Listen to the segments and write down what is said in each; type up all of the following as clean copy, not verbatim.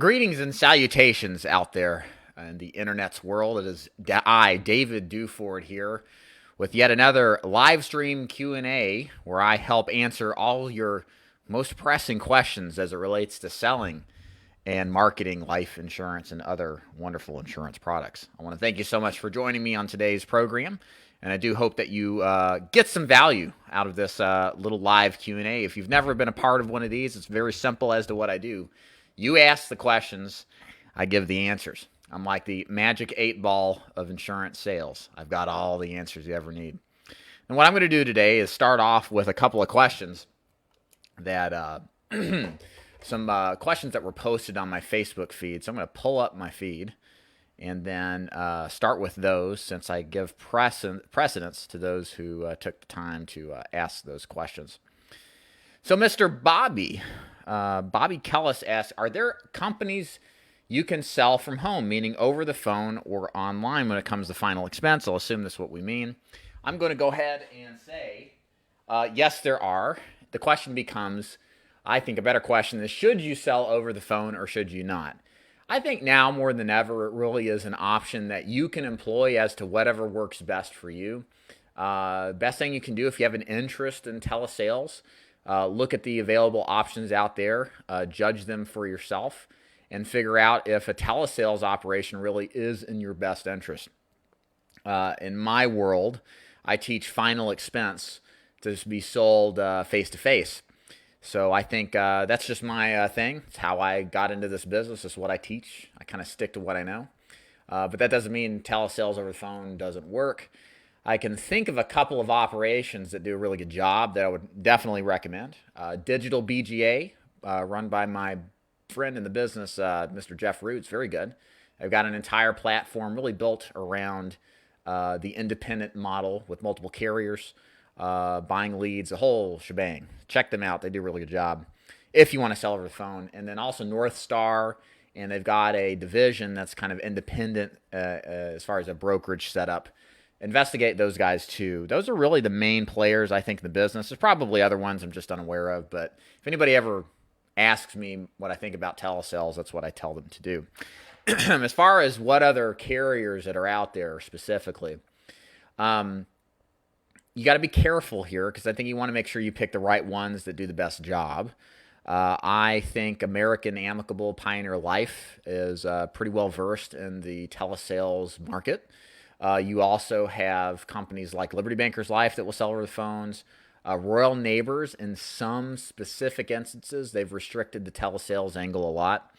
Greetings and salutations out there in the internet's world. It is I, David Duford, here with yet another live stream Q&A where I help answer all your most pressing questions as it relates to selling and marketing life insurance and other wonderful insurance products. I want to thank you so much for joining me on today's program, and I do hope that you get some value out of this little live Q&A. If you've never been a part of one of these, it's very simple as to what I do. You ask the questions, I give the answers. I'm like the magic 8-ball of insurance sales. I've got all the answers you ever need. And what I'm going to do today is start off with a couple of questions that some questions that were posted on my Facebook feed. So I'm going to pull up my feed and then start with those, since I give precedence to those who took the time to ask those questions. So Mr. Bobby Kellis asks, are there companies you can sell from home, meaning over the phone or online when it comes to final expense? I'll assume that's what we mean. I'm going to go ahead and say, yes, there are. The question becomes, I think a better question is, should you sell over the phone or should you not? I think now more than ever, it really is an option that you can employ as to whatever works best for you. Best thing you can do if you have an interest in telesales, look at the available options out there, judge them for yourself, and figure out if a telesales operation really is in your best interest. In my world, I teach final expense to be sold face-to-face. So I think that's just my thing. It's how I got into this business. It's what I teach. I kind of stick to what I know. But that doesn't mean telesales over the phone doesn't work. I can think of a couple of operations that do a really good job that I would definitely recommend. Digital BGA, run by my friend in the business, Mr. Jeff Roots, very good. I've got an entire platform really built around the independent model with multiple carriers, buying leads, the whole shebang. Check them out. They do a really good job if you want to sell over the phone. And then also North Star, and they've got a division that's kind of independent as far as a brokerage setup. Investigate those guys too. Those are really the main players, I think, in the business. There's probably other ones I'm just unaware of, but if anybody ever asks me what I think about telesales, that's what I tell them to do. As far as what other carriers that are out there specifically, you got to be careful here, because I think you want to make sure you pick the right ones that do the best job. I think American Amicable Pioneer Life is pretty well versed in the telesales market. You also have companies like Liberty Bankers Life that will sell over the phones. Royal Neighbors, in some specific instances, they've restricted the telesales angle a lot,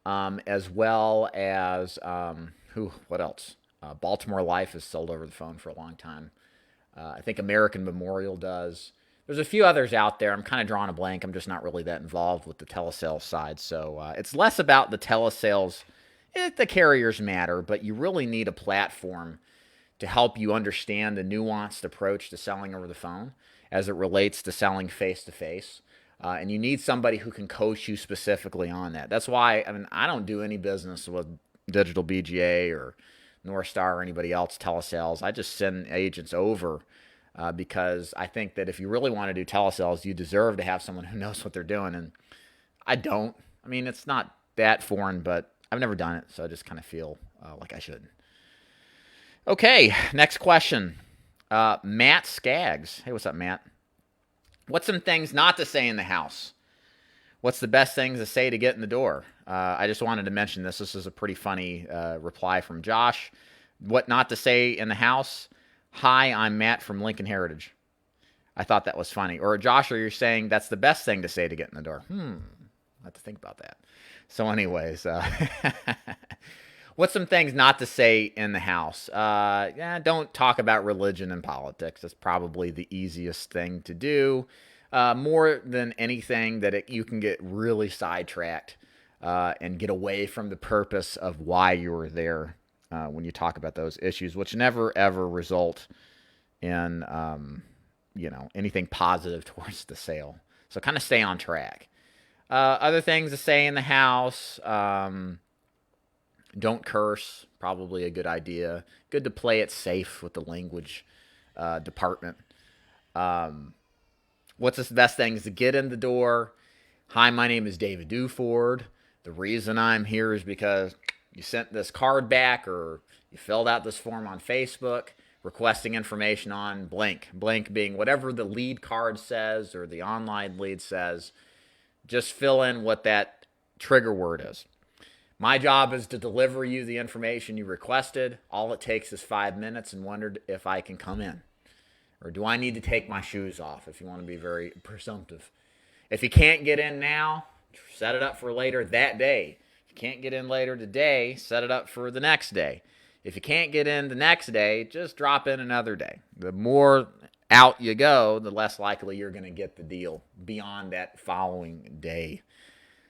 as well as what else? Baltimore Life has sold over the phone for a long time. I think American Memorial does. There's a few others out there. I'm kind of drawing a blank. I'm just not really that involved with the telesales side. So it's less about the telesales. The carriers matter, but you really need a platform to help you understand the nuanced approach to selling over the phone as it relates to selling face-to-face. And you need somebody who can coach you specifically on that. That's why, I don't do any business with Digital BGA or North Star or anybody else telesales. I just send agents over because I think that if you really want to do telesales, you deserve to have someone who knows what they're doing. And I don't. It's not that foreign, but I've never done it, so I just kind of feel like I should. Okay, next question. Matt Skaggs. Hey, what's up, Matt? What's some things not to say in the house? What's the best things to say to get in the door? I just wanted to mention this. This is a pretty funny reply from Josh. What not to say in the house? Hi, I'm Matt from Lincoln Heritage. I thought that was funny. Or Josh, are you saying that's the best thing to say to get in the door? I have to think about that. So anyways, what's some things not to say in the house? Don't talk about religion and politics. That's probably the easiest thing to do. More than anything, that you can get really sidetracked and get away from the purpose of why you were there when you talk about those issues, which never, ever result in anything positive towards the sale. So kind of stay on track. Other things to say in the house, don't curse, probably a good idea. Good to play it safe with the language department. What's the best things to get in the door? Hi, my name is David Duford. The reason I'm here is because you sent this card back or you filled out this form on Facebook requesting information on blank. Blank being whatever the lead card says or the online lead says. Just fill in what that trigger word is. My job is to deliver you the information you requested. All it takes is 5 minutes, and wondered if I can come in. Or do I need to take my shoes off, if you want to be very presumptive. If you can't get in now, set it up for later that day. If you can't get in later today, set it up for the next day. If you can't get in the next day, just drop in another day. The more out you go, the less likely you're going to get the deal beyond that following day.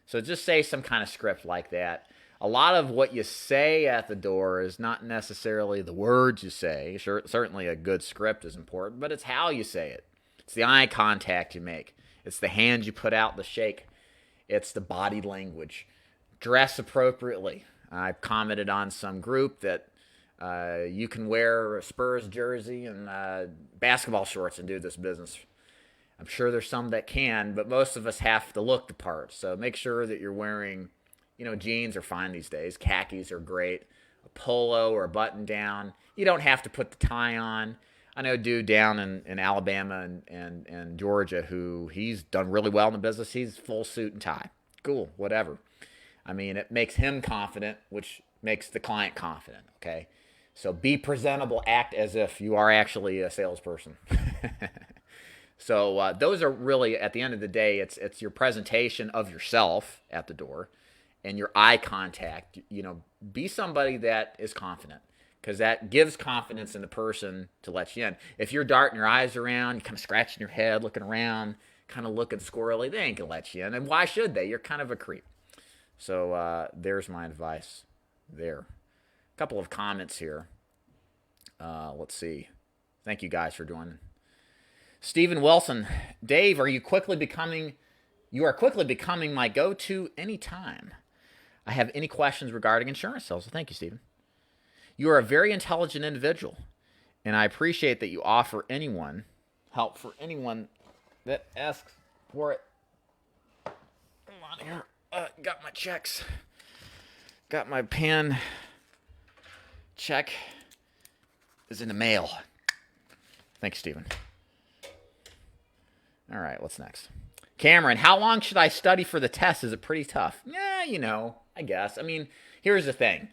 So just say some kind of script like that. A lot of what you say at the door is not necessarily the words you say. Sure, certainly a good script is important, but it's how you say it. It's the eye contact you make. It's the hands you put out the shake. It's the body language. Dress appropriately. I've commented on some group that you can wear a Spurs jersey and basketball shorts and do this business. I'm sure there's some that can, but most of us have to look the part. So make sure that you're wearing, jeans are fine these days. Khakis are great. A polo or a button down. You don't have to put the tie on. I know a dude down in Alabama and Georgia who he's done really well in the business. He's full suit and tie. Cool, whatever. I mean, it makes him confident, which makes the client confident, okay? So be presentable. Act as if you are actually a salesperson. So those are really, at the end of the day, it's your presentation of yourself at the door and your eye contact. Be somebody that is confident, because that gives confidence in the person to let you in. If you're darting your eyes around, you're kind of scratching your head, looking around, kind of looking squirrely, they ain't going to let you in. And why should they? You're kind of a creep. So there's my advice there. A couple of comments here. Let's see. Thank you guys for joining. Stephen Wilson, Dave, you are quickly becoming my go-to anytime I have any questions regarding insurance sales. So thank you, Stephen. You are a very intelligent individual, and I appreciate that you offer help for anyone that asks for it. Come on here. Got my checks. Got my pen. Check is in the mail. Thanks, Stephen. All right, what's next? Cameron, how long should I study for the test? Is it pretty tough? Yeah, I guess. I mean, here's the thing.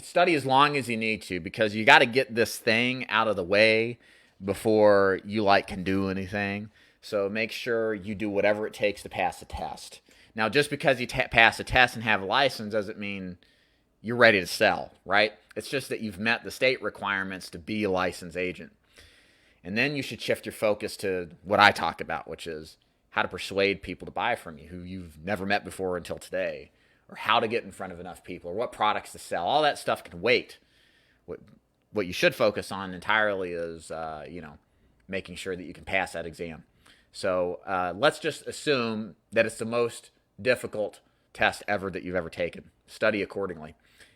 Study as long as you need to, because you got to get this thing out of the way before you can do anything. So make sure you do whatever it takes to pass the test. Now, just because you pass a test and have a license doesn't mean you're ready to sell, right? It's just that you've met the state requirements to be a licensed agent. And then you should shift your focus to what I talk about, which is how to persuade people to buy from you who you've never met before until today, or how to get in front of enough people, or what products to sell. All that stuff can wait. What you should focus on entirely is, making sure that you can pass that exam. So let's just assume that it's the most difficult test ever that you've ever taken. Study accordingly.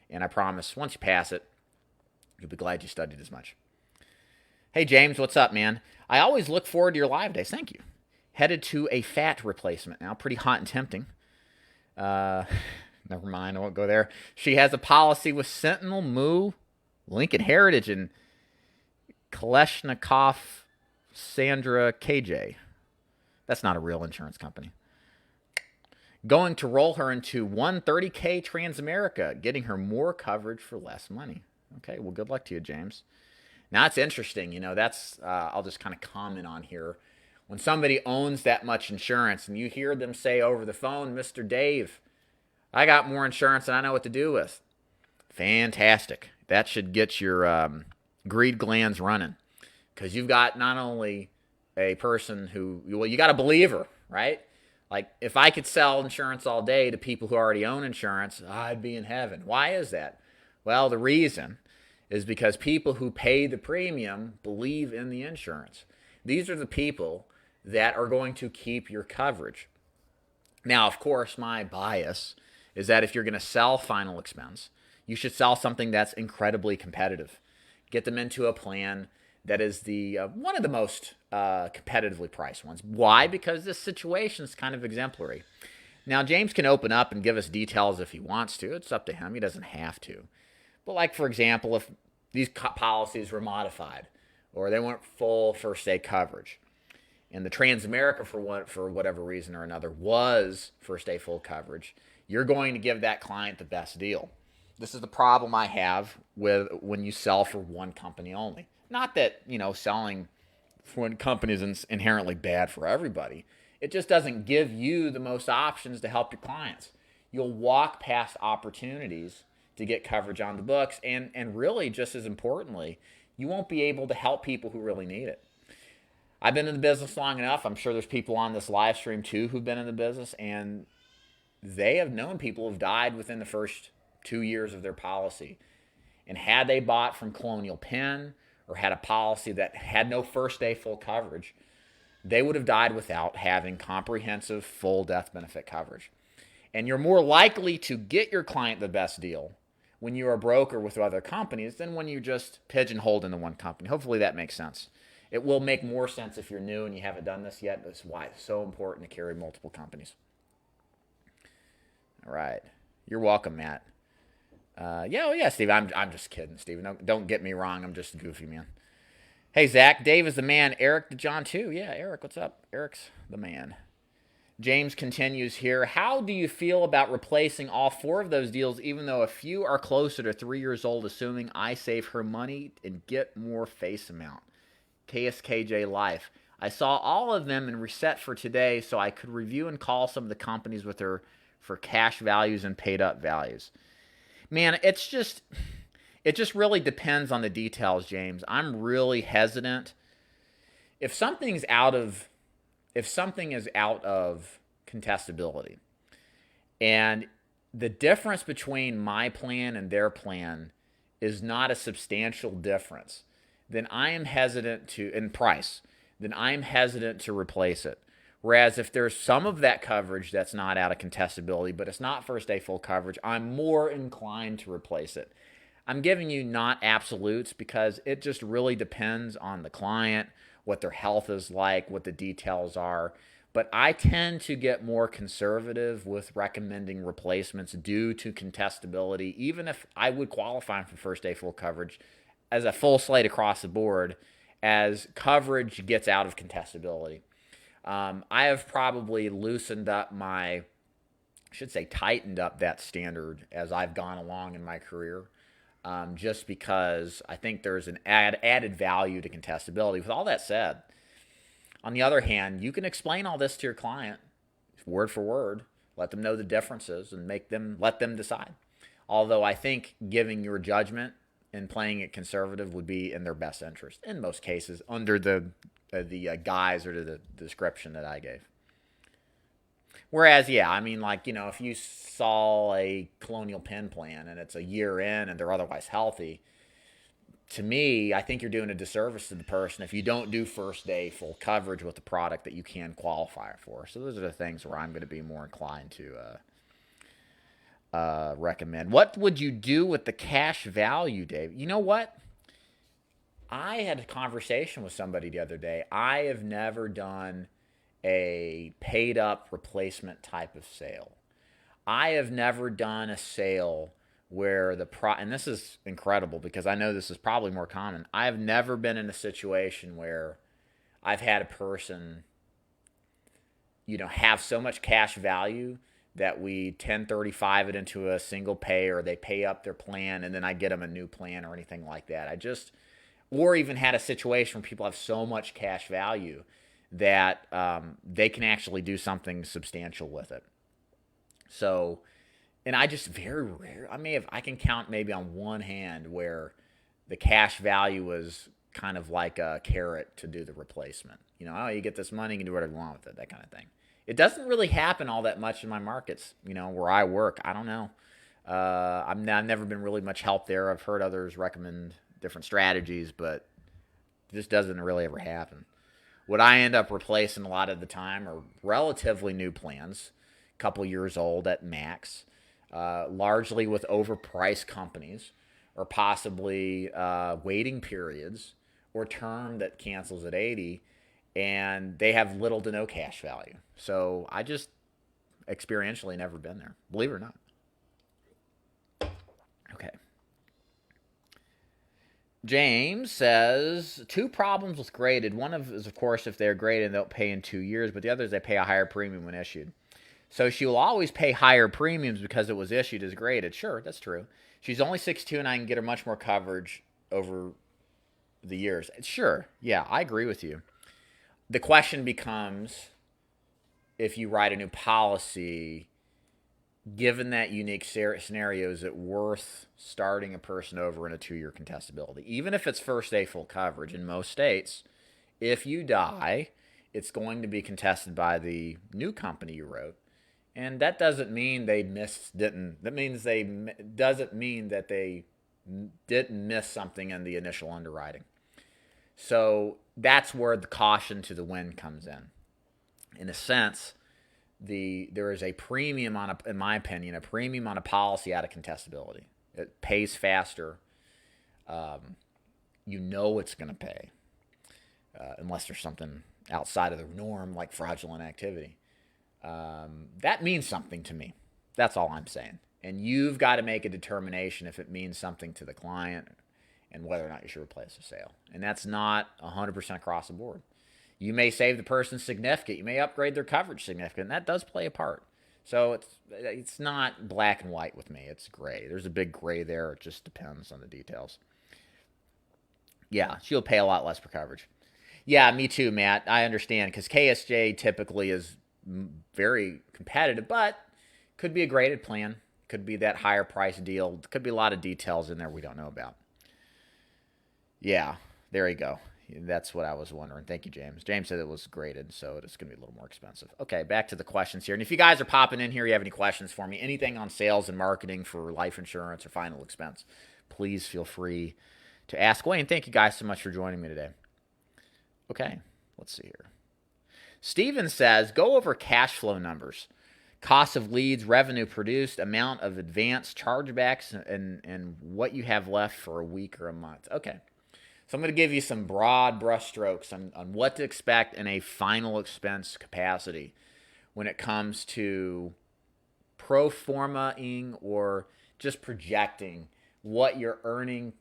And I promise, once you pass it, you'll be glad you studied as much. Hey, James, what's up, man? I always look forward to your live days. Thank you. Headed to a fat replacement now. Pretty hot and tempting. Never mind. I won't go there. She has a policy with Sentinel, Moo, Lincoln Heritage, and Kalashnikov Sandra KJ. That's not a real insurance company. Going to roll her into 130K Transamerica, getting her more coverage for less money. Okay, well, good luck to you, James. Now, it's interesting. That's I'll just kind of comment on here. When somebody owns that much insurance and you hear them say over the phone, Mr. Dave, I got more insurance than I know what to do with. Fantastic. That should get your greed glands running, because you've got not only a person who, you got a believer, right? Like, if I could sell insurance all day to people who already own insurance, I'd be in heaven. Why is that? Well, the reason is because people who pay the premium believe in the insurance. These are the people that are going to keep your coverage. Now, of course, my bias is that if you're going to sell final expense, you should sell something that's incredibly competitive. Get them into a plan that is the one of the most competitively priced ones. Why? Because this situation is kind of exemplary. Now, James can open up and give us details if he wants to. It's up to him. He doesn't have to. But, like, for example, if these policies were modified or they weren't full first day coverage, and the Transamerica, for whatever reason or another, was first day full coverage, you're going to give that client the best deal. This is the problem I have with when you sell for one company only. Not that, selling for one company is inherently bad for everybody. It just doesn't give you the most options to help your clients. You'll walk past opportunities to get coverage on the books, and really, just as importantly, you won't be able to help people who really need it. I've been in the business long enough. I'm sure there's people on this live stream too who've been in the business, and they have known people who've died within the first 2 years of their policy. And had they bought from Colonial Penn or had a policy that had no first day full coverage, they would have died without having comprehensive full death benefit coverage. And you're more likely to get your client the best deal when you're a broker with other companies than when you just pigeonholed into one company. Hopefully that makes sense. It will make more sense if you're new and you haven't done this yet. That's why it's so important to carry multiple companies. All right. You're welcome, Matt. Yeah, Steve. I'm just kidding, Steven. Don't get me wrong. I'm just goofy, man. Hey, Zach. Dave is the man. Eric the John, too. Yeah, Eric, what's up? Eric's the man. James continues here. How do you feel about replacing all 4 of those deals, even though a few are closer to 3 years old, assuming I save her money and get more face amount? KSKJ Life. I saw all of them and reset for today so I could review and call some of the companies with her for cash values and paid up values. Man, it just really depends on the details, James. I'm really hesitant. If something is out of contestability, and the difference between my plan and their plan is not a substantial difference, then I am hesitant to replace it. Whereas if there's some of that coverage that's not out of contestability, but it's not first day full coverage, I'm more inclined to replace it. I'm giving you not absolutes because it just really depends on the client, what their health is like, what the details are. But I tend to get more conservative with recommending replacements due to contestability, even if I would qualify for first day full coverage as a full slate across the board as coverage gets out of contestability. I have probably tightened up that standard as I've gone along in my career, just because I think there's an added value to contestability. With all that said, on the other hand, you can explain all this to your client word for word, let them know the differences, and let them decide. Although I think giving your judgment and playing it conservative would be in their best interest in most cases, under the guise or the description that I gave. Whereas, if you saw a Colonial Penn plan and it's a year in and they're otherwise healthy, to me, I think you're doing a disservice to the person if you don't do first day full coverage with the product that you can qualify for. So those are the things where I'm going to be more inclined to recommend. What would you do with the cash value, Dave? You know what? I had a conversation with somebody the other day. I have never done a paid up replacement type of sale. I have never done a sale where and this is incredible because I know this is probably more common. I have never been in a situation where I've had a person, have so much cash value that we 1035 it into a single pay, or they pay up their plan and then I get them a new plan or anything like that. Or even had a situation where people have so much cash value that they can actually do something substantial with it. So, and I just very rare, I can count maybe on one hand where the cash value was kind of like a carrot to do the replacement. You get this money, you can do whatever you want with it, that kind of thing. It doesn't really happen all that much in my markets, where I work. I don't know. I've never been really much help there. I've heard others recommend different strategies, but it just doesn't really ever happen. What I end up replacing a lot of the time are relatively new plans, a couple years old at max, largely with overpriced companies, or possibly waiting periods or term that cancels at 80, and they have little to no cash value. So I experientially never been there, believe it or not. Okay. James says, two problems with graded. One is, of course, if they're graded, they'll pay in 2 years, but the other is they pay a higher premium when issued. So she will always pay higher premiums because it was issued as graded. Sure, that's true. She's only 6'2", and I can get her much more coverage over the years. Sure, yeah, I agree with you. The question becomes, if you write a new policy, given that unique scenario, is it worth starting a person over in a 2-year contestability? Even if it's first day full coverage in most states, if you die, it's going to be contested by the new company you wrote. And that doesn't mean they doesn't mean that they didn't miss something in the initial underwriting. So that's where the caution to the wind comes in. In a sense, there is a premium in my opinion, a premium on a policy out of contestability. It pays faster. You know it's going to pay, unless there's something outside of the norm like fraudulent activity. That means something to me. That's all I'm saying. And you've got to make a determination if it means something to the client and whether or not you should replace the sale. And that's not 100% across the board. You may save the person significant. You may upgrade their coverage significant. And that does play a part. So it's not black and white with me. It's gray. There's a big gray there. It just depends on the details. Yeah, she'll pay a lot less per coverage. Yeah, me too, Matt. I understand because KSJ typically is very competitive, but could be a graded plan. Could be that higher price deal. Could be a lot of details in there we don't know about. Yeah, there you go. That's what I was wondering. Thank you, James. James said it was graded, so it's going to be a little more expensive. Okay, back to the questions here. And if you guys are popping in here, you have any questions for me, anything on sales and marketing for life insurance or final expense, please feel free to ask away. And thank you guys so much for joining me today. Okay, let's see here. Steven says, go over cash flow numbers. Cost of leads, revenue produced, amount of advance chargebacks, and what you have left for a week or a month. Okay. So I'm going to give you some broad brushstrokes on what to expect in a final expense capacity when it comes to pro forma-ing or just projecting what your earning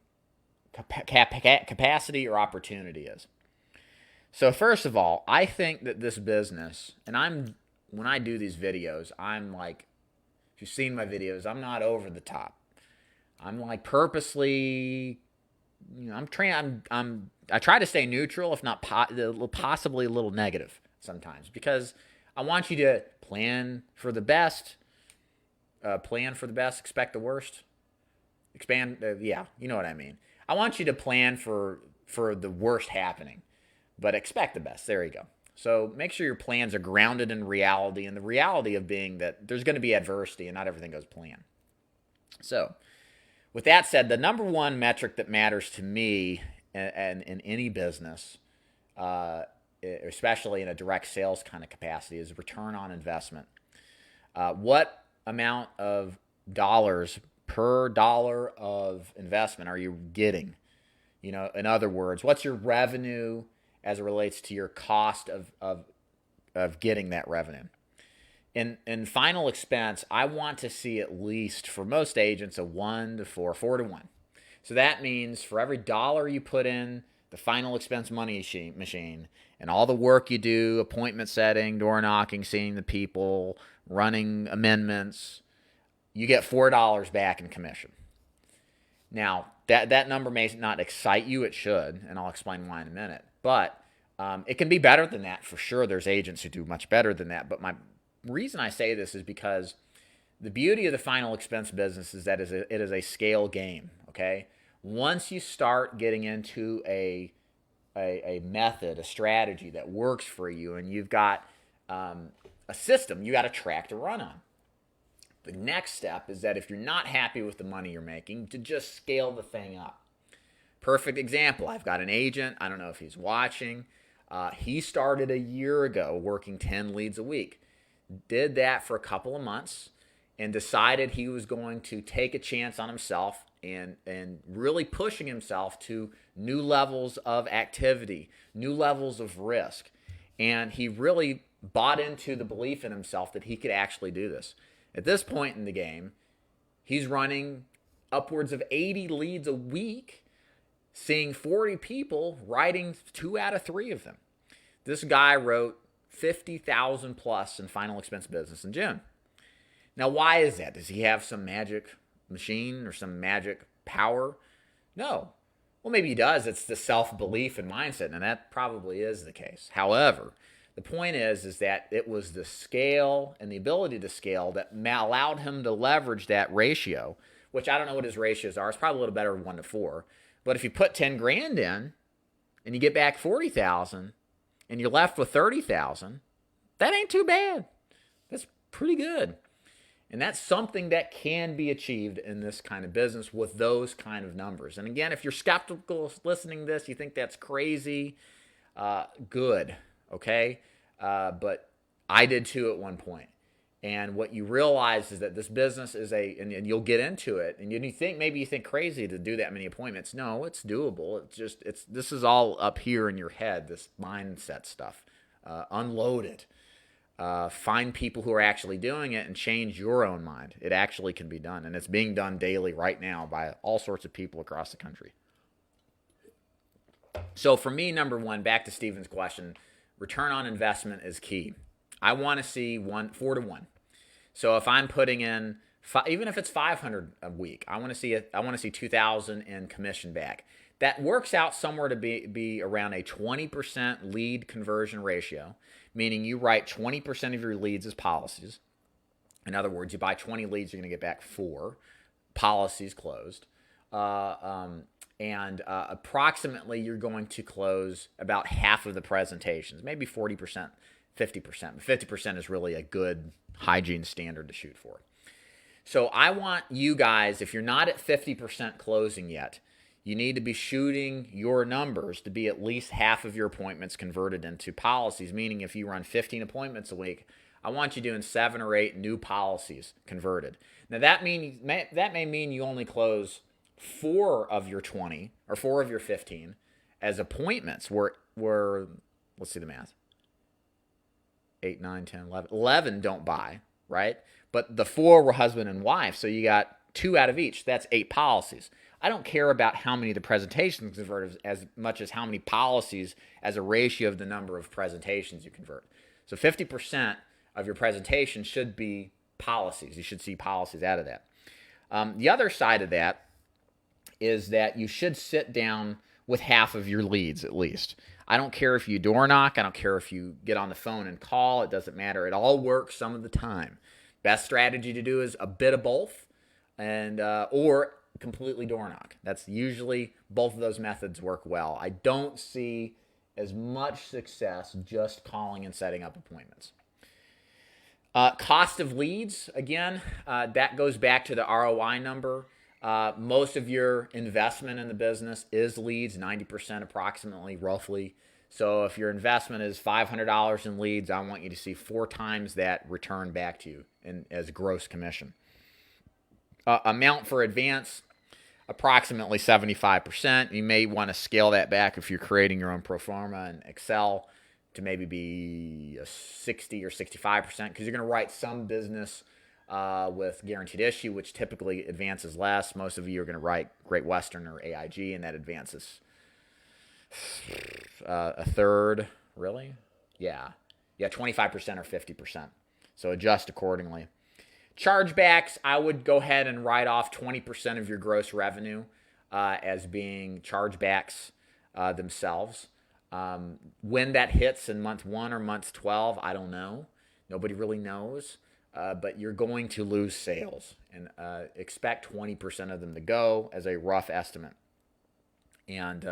capacity or opportunity is. So first of all, I think that this business, and when I do these videos, I'm like, if you've seen my videos, I'm not over the top. I'm like purposely, I try to stay neutral, if not possibly a little negative sometimes, because I want you to plan for the best, expect the worst, expand. Yeah, you know what I mean. I want you to plan for the worst happening, but expect the best. There you go. So make sure your plans are grounded in reality, and the reality of being that there's going to be adversity and not everything goes planned. So with that said, the number one metric that matters to me and in any business, especially in a direct sales kind of capacity, is return on investment. What amount of dollars per dollar of investment are you getting? In other words, what's your revenue as it relates to your cost of getting that revenue? In final expense, I want to see at least, for most agents, a 1 to 4 to 1. So that means for every dollar you put in the final expense money machine and all the work you do, appointment setting, door knocking, seeing the people, running amendments, you get $4 back in commission. Now, that number may not excite you. It should, and I'll explain why in a minute. But it can be better than that for sure. There's agents who do much better than that. But my reason I say this is because the beauty of the final expense business is that it is a scale game, okay? Once you start getting into a method, a strategy that works for you, and you've got a system you got a track to run on, the next step is that if you're not happy with the money you're making, to just scale the thing up. Perfect example, I've got an agent, I don't know if he's watching, he started a year ago working 10 leads a week. Did that for a couple of months and decided he was going to take a chance on himself and really pushing himself to new levels of activity, new levels of risk. And he really bought into the belief in himself that he could actually do this. At this point in the game, he's running upwards of 80 leads a week, seeing 40 people, writing 2 out of 3 of them. This guy wrote 50,000 plus in final expense business in June. Now, why is that? Does he have some magic machine or some magic power? No. Well, maybe he does. It's the self-belief and mindset, and that probably is the case. However, the point is that it was the scale and the ability to scale that allowed him to leverage that ratio, which I don't know what his ratios are. It's probably a little better than 1 to 4. But if you put 10 grand in and you get back 40,000 and you're left with 30,000, that ain't too bad. That's pretty good. And that's something that can be achieved in this kind of business with those kind of numbers. And again, if you're skeptical listening to this, you think that's crazy, good, okay? But I did too at one point. And what you realize is that this business is and you'll get into it, and you think crazy to do that many appointments. No, it's doable. This is all up here in your head, this mindset stuff. Unload it. Find people who are actually doing it and change your own mind. It actually can be done, and it's being done daily right now by all sorts of people across the country. So for me, number one, back to Stephen's question, return on investment is key. I want to see 4 to 1. So if I'm putting in, even if it's 500 a week, I want to see 2,000 in commission back. That works out somewhere to be around a 20% lead conversion ratio, meaning you write 20% of your leads as policies. In other words, you buy 20 leads, you're going to get back 4 policies closed. Approximately you're going to close about half of the presentations, maybe 40%, 50%. But 50% is really a good hygiene standard to shoot for. So I want you guys, if you're not at 50% closing yet, you need to be shooting your numbers to be at least half of your appointments converted into policies, meaning if you run 15 appointments a week, I want you doing 7 or 8 new policies converted. Now that may mean you only close 4 of your 20 or 4 of your 15 as appointments where let's see the math. 8, 9, 10, 11. 11 don't buy, right? But the 4 were husband and wife, so you got 2 out of each. That's 8 policies. I don't care about how many of the presentations convert as much as how many policies as a ratio of the number of presentations you convert. So 50% of your presentation should be policies. You should see policies out of that. The other side of that is that you should sit down with half of your leads at least. I don't care if you door knock. I don't care if you get on the phone and call. It doesn't matter. It all works some of the time. Best strategy to do is a bit of both, or completely door knock. That's usually both of those methods work well. I don't see as much success just calling and setting up appointments. Cost of leads, again, that goes back to the ROI number. Most of your investment in the business is leads, 90% approximately, roughly. So if your investment is $500 in leads, I want you to see 4 times that return back to you as gross commission. Amount for advance, approximately 75%. You may want to scale that back if you're creating your own pro forma in Excel to maybe be a 60 or 65% because you're going to write some business with guaranteed issue, which typically advances less. Most of you are going to write Great Western or AIG, and that advances a third, really? Yeah, 25% or 50%. So adjust accordingly. Chargebacks, I would go ahead and write off 20% of your gross revenue as being chargebacks themselves. When that hits in month 1 or month 12, I don't know. Nobody really knows. But you're going to lose sales, and expect 20% of them to go as a rough estimate. And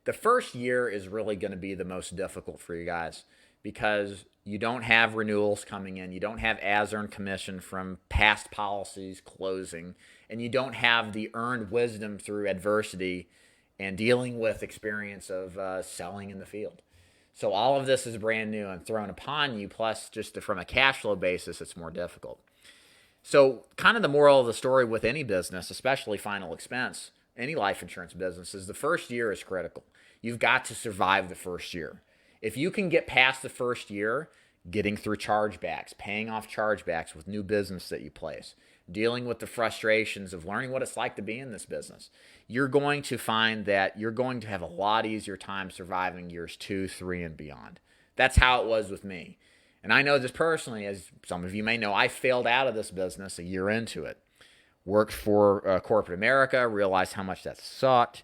the first year is really going to be the most difficult for you guys because you don't have renewals coming in. You don't have as-earned commission from past policies closing, and you don't have the earned wisdom through adversity and dealing with experience of selling in the field. So all of this is brand new and thrown upon you, plus just from a cash flow basis, it's more difficult. So kind of the moral of the story with any business, especially final expense, any life insurance business, is the first year is critical. You've got to survive the first year. If you can get past the first year, getting through chargebacks, paying off chargebacks with new business that you place, dealing with the frustrations of learning what it's like to be in this business, you're going to find that you're going to have a lot easier time surviving years 2, 3, and beyond. That's how it was with me. And I know this personally, as some of you may know, I failed out of this business a year into it. Worked for corporate America, realized how much that sucked,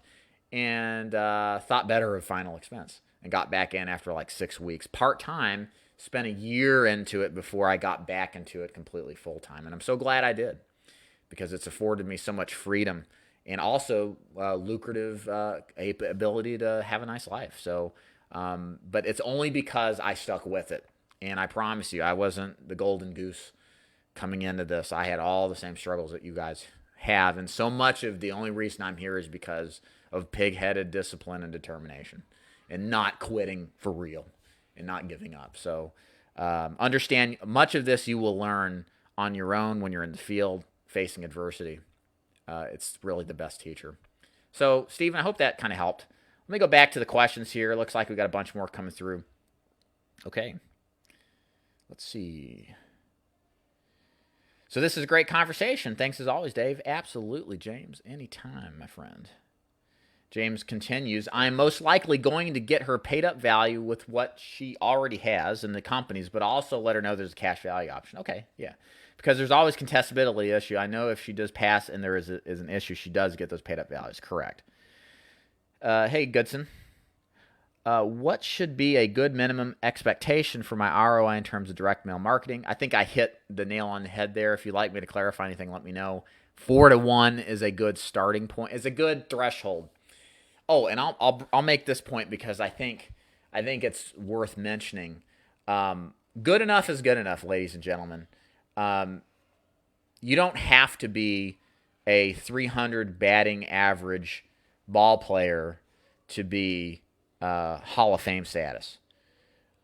and thought better of final expense. And got back in after like 6 weeks. Part-time, spent a year into it before I got back into it completely full-time. And I'm so glad I did, because it's afforded me so much freedom and also lucrative ability to have a nice life. So, but it's only because I stuck with it. And I promise you, I wasn't the golden goose coming into this. I had all the same struggles that you guys have. And so much of the only reason I'm here is because of pig-headed discipline and determination and not quitting for real and not giving up. So understand, much of this you will learn on your own when you're in the field facing adversity. It's really the best teacher. So, Stephen, I hope that kind of helped. Let me go back to the questions here. It looks like we got a bunch more coming through. Okay. Let's see. So this is a great conversation. Thanks as always, Dave. Absolutely, James. Anytime, my friend. James continues, I am most likely going to get her paid up value with what she already has in the companies, but also let her know there's a cash value option. Okay, yeah. Because there's always contestability issue. I know if she does pass and there is an issue, she does get those paid up values. Correct. Hey, Goodson. What should be a good minimum expectation for my ROI in terms of direct mail marketing? I think I hit the nail on the head there. If you'd like me to clarify anything, let me know. 4 to 1 is a good starting point. Is a good threshold. Oh, and I'll make this point because I think it's worth mentioning. Good enough is good enough, ladies and gentlemen. You don't have to be a 300 batting average ball player to be Hall of Fame status.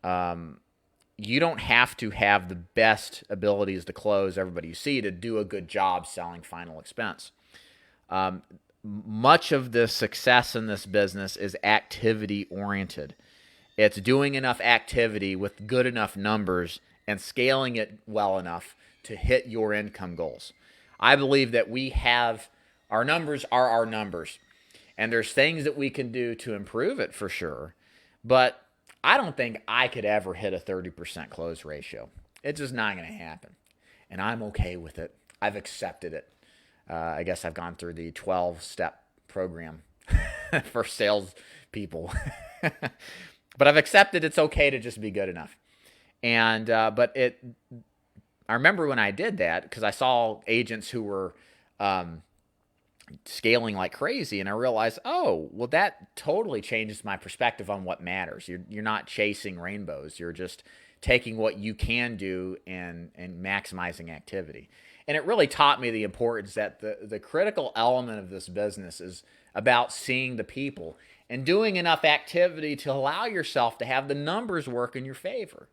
You don't have to have the best abilities to close everybody you see to do a good job selling final expense. Much of the success in this business is activity oriented. It's doing enough activity with good enough numbers and scaling it well enough to hit your income goals. I believe that our numbers are our numbers. And there's things that we can do to improve it for sure. But I don't think I could ever hit a 30% close ratio. It's just not going to happen. And I'm okay with it. I've accepted it. I guess I've gone through the 12-step program for sales people. But I've accepted it's okay to just be good enough. And I remember when I did that, because I saw agents who were scaling like crazy, and I realized, oh, well, that totally changes my perspective on what matters. You're not chasing rainbows. You're just taking what you can do and maximizing activity. And it really taught me the importance that the critical element of this business is about seeing the people and doing enough activity to allow yourself to have the numbers work in your favor.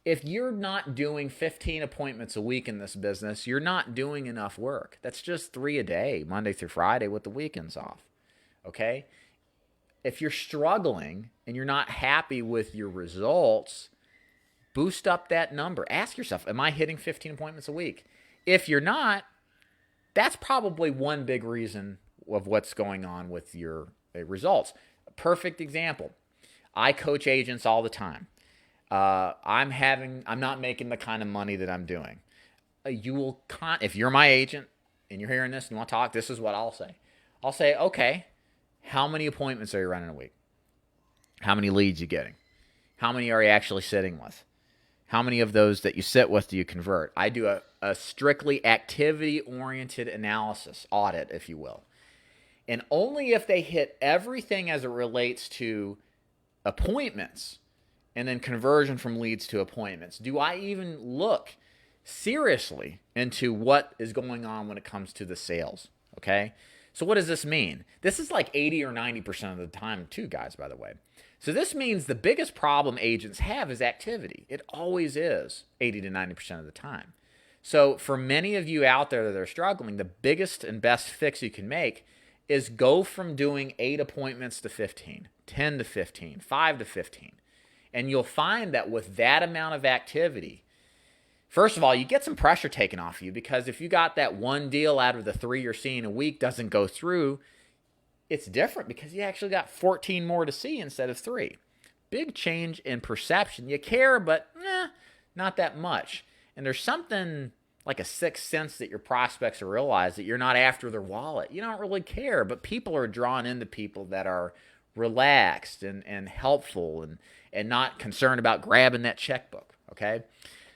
If you're not doing 15 appointments a week in this business, you're not doing enough work. That's just 3 a day, Monday through Friday with the weekends off. Okay? If you're struggling and you're not happy with your results, boost up that number. Ask yourself, am I hitting 15 appointments a week? If you're not, that's probably one big reason of what's going on with your results. A perfect example. I coach agents all the time. I'm not making the kind of money that I'm doing. If you're my agent and you're hearing this and want to talk, this is what I'll say. I'll say, okay, how many appointments are you running a week? How many leads are you getting? How many are you actually sitting with? How many of those that you sit with do you convert? I do a strictly activity-oriented analysis, audit, if you will. And only if they hit everything as it relates to appointments and then conversion from leads to appointments do I even look seriously into what is going on when it comes to the sales, okay? So what does this mean? This is like 80 or 90% of the time too, guys, by the way. So this means the biggest problem agents have is activity. It always is 80 to 90% of the time. So for many of you out there that are struggling, the biggest and best fix you can make is go from doing 8 appointments to 15, 10 to 15, 5 to 15. And you'll find that with that amount of activity, first of all, you get some pressure taken off you, because if you got that one deal out of the 3 you're seeing a week doesn't go through, it's different because you actually got 14 more to see instead of 3. Big change in perception. You care, but not that much. And there's something like a sixth sense that your prospects realize that you're not after their wallet. You don't really care, but people are drawn into people that are relaxed and helpful and not concerned about grabbing that checkbook, okay?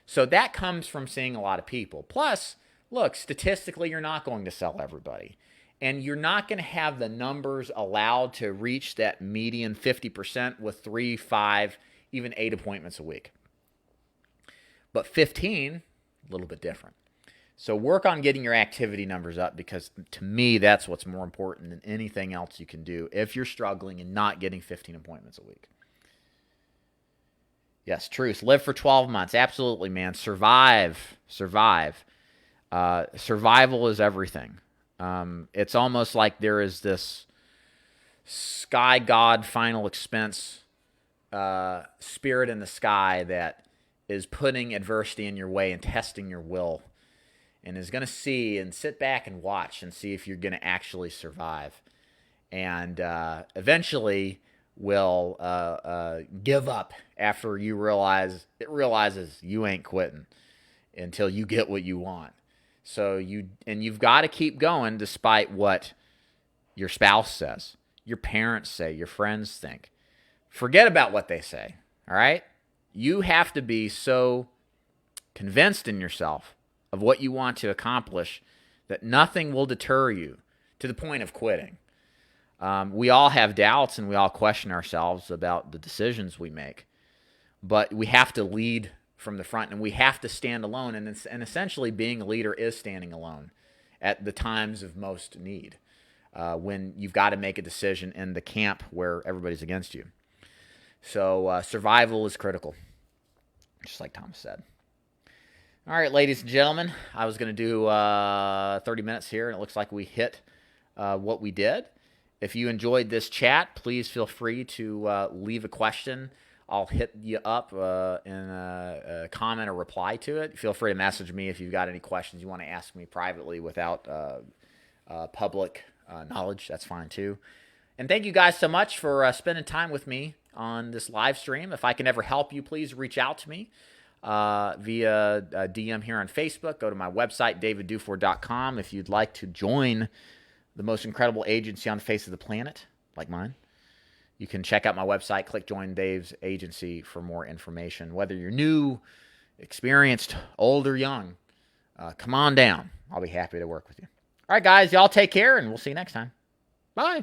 So that comes from seeing a lot of people. Plus, look, statistically, you're not going to sell everybody. And you're not going to have the numbers allowed to reach that median 50% with 3, 5, even 8 appointments a week. But 15, a little bit different. So work on getting your activity numbers up, because to me, that's what's more important than anything else you can do if you're struggling and not getting 15 appointments a week. Yes, truth. Live for 12 months. Absolutely, man. Survive. Survival is everything. It's almost like there is this sky god final expense spirit in the sky that is putting adversity in your way and testing your will, and is going to see and sit back and watch and see if you're going to actually survive. And eventually will give up after it realizes you ain't quitting until you get what you want. So you've got to keep going despite what your spouse says, your parents say, your friends think. Forget about what they say, all right? You have to be so convinced in yourself of what you want to accomplish that nothing will deter you to the point of quitting. We all have doubts and we all question ourselves about the decisions we make, but we have to lead from the front and we have to stand alone. And essentially being a leader is standing alone at the times of most need, when you've got to make a decision in the camp where everybody's against you. So survival is critical, just like Thomas said. All right, ladies and gentlemen, I was going to do 30 minutes here, and it looks like we hit what we did. If you enjoyed this chat, please feel free to leave a question. I'll hit you up in a comment or reply to it. Feel free to message me if you've got any questions you want to ask me privately without public knowledge. That's fine too. And thank you guys so much for spending time with me on this live stream. If I can ever help you, please reach out to me via DM here on Facebook. Go to my website, davidduford.com, if you'd like to join the most incredible agency on the face of the planet, like mine. You can check out my website, click Join Dave's Agency for more information. Whether you're new, experienced, old, or young, come on down. I'll be happy to work with you. All right, guys, y'all take care, and we'll see you next time. Bye.